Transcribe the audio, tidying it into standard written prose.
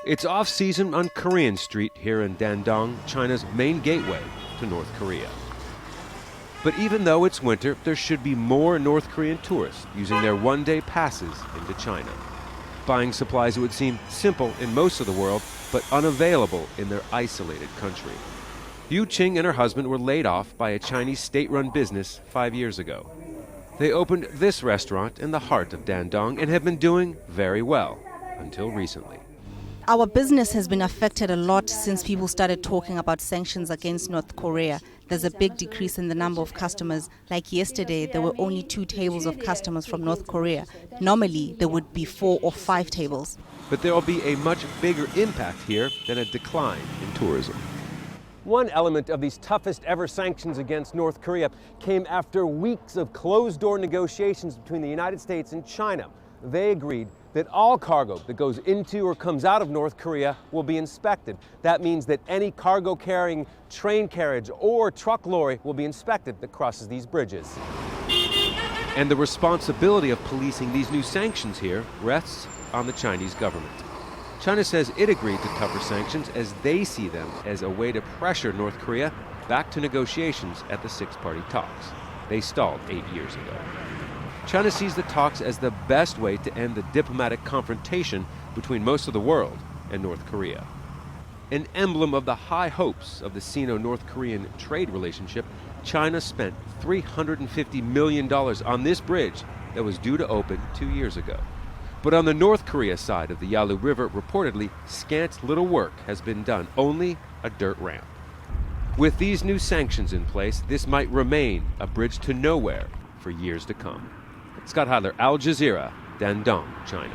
It's off-season on Korean Street here in Dandong, China's main gateway to North Korea. But even though it's winter, there should be more North Korean tourists using their one-day passes into China. Buying supplies would seem simple in most of the world, but unavailable in their isolated country. Yu Qing and her husband were laid off by a Chinese state-run business 5 years ago. They opened this restaurant in the heart of Dandong and have been doing very well until recently. Our business has been affected a lot since people started talking about sanctions against North Korea. There's a big decrease in the number of customers. Like yesterday, there were only 2 tables of customers from North Korea. Normally, there would be 4 or 5 tables. But there will be a much bigger impact here than a decline in tourism. One element of these toughest ever sanctions against North Korea came after weeks of closed-door negotiations between the United States and China. They agreed that all cargo that goes into or comes out of North Korea will be inspected. That means that any cargo carrying train carriage or truck lorry will be inspected that crosses these bridges. And the responsibility of policing these new sanctions here rests on the Chinese government. China says it agreed to tougher sanctions as they see them as a way to pressure North Korea back to negotiations at the 6-party talks. They stalled 8 years ago. China sees the talks as the best way to end the diplomatic confrontation between most of the world and North Korea. An emblem of the high hopes of the Sino-North Korean trade relationship, China spent $350 million on this bridge that was due to open 2 years ago. But on the North Korea side of the Yalu River, reportedly, scant little work has been done, only a dirt ramp. With these new sanctions in place, this might remain a bridge to nowhere for years to come. Scott Heidler, Al Jazeera, Dandong, China.